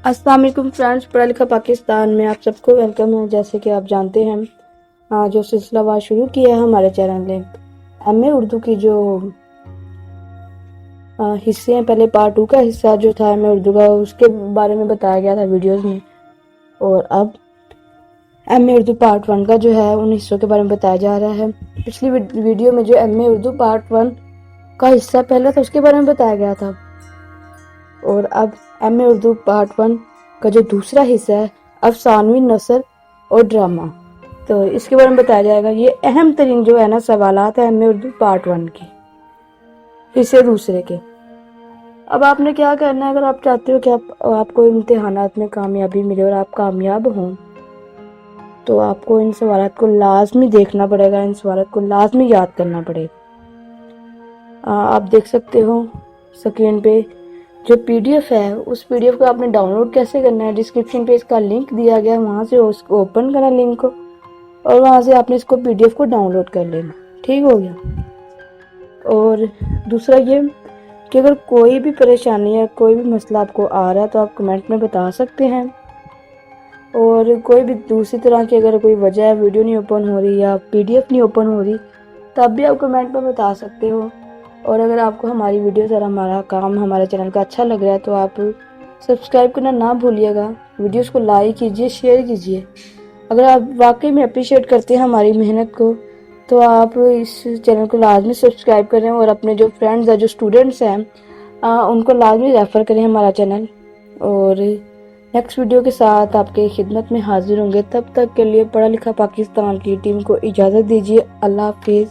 अस्सलाम वालेकुम फ्रेंड्स, पढ़ा लिखा पाकिस्तान में आप सबको वेलकम है। जैसे कि आप जानते हैं जो सिलसिलावार शुरू किया है हमारे चैनल ने एमए उर्दू की जो हिस्से हैं, पहले पार्ट 2 का हिस्सा जो था एमए उर्दू का, उसके बारे में बताया गया था वीडियोस में। और अब एमए उर्दू पार्ट 1 का जो है उन हिस्सों के बारे में बताया जा रहा है। पिछली वीडियो में जो एमए उर्दू पार्ट 1 का हिस्सा पहला था उसके बारे में बताया गया था, और अब एमए उर्दू पार्ट 1 का जो दूसरा हिस्सा है अफसानवी नसर और ड्रामा, तो इसके बारे में बताया जाएगा। ये अहम तरीन जो है ना सवालात है एमए उर्दू पार्ट 1 के हिस्से दूसरे के। अब आपने क्या करना है, अगर आप चाहते हो कि आपको इम्तिहानात में कामयाबी मिले और आप कामयाब हों, तो आपको इन सवालात को लाजमी देखना पड़ेगा, इन सवालात को लाजमी याद करना पड़ेगा। आप देख सकते हो स्क्रीन पे जो पीडीएफ है, उस पीडीएफ को आपने डाउनलोड कैसे करना है, डिस्क्रिप्शन पे इसका लिंक दिया गया है, वहां से उसको ओपन करना लिंक को, और वहां से आपने इसको पीडीएफ को डाउनलोड कर लेना। ठीक हो गया। और दूसरा ये कि अगर कोई भी परेशानी या कोई भी मसला आपको आ रहा है तो आप कमेंट में बता सकते हैं, और कोई भी दूसरी तरह की अगर कोई वजह है, वीडियो नहीं ओपन हो रही या पीडीएफ नहीं ओपन हो रही, तब भी आप कमेंट में बता सकते हो। और अगर आपको हमारी वीडियोस और हमारा काम हमारे चैनल का अच्छा लग रहा है तो आप सब्सक्राइब करना ना भूलिएगा, वीडियोस को लाइक कीजिए, शेयर कीजिए। अगर आप वाकई में अप्रिशिएट करते हैं हमारी मेहनत को, तो आप इस चैनल को लाजमी सब्सक्राइब करें और अपने जो फ्रेंड्स हैं, जो स्टूडेंट्स हैं, उनको लाजमी रेफ़र करें हमारा चैनल। और नेक्स्ट वीडियो के साथ आपके खिदमत में हाजिर होंगे। तब तक के लिए पढ़ा लिखा पाकिस्तान की टीम को इजाज़त दीजिए। अल्लाह हाफिज़।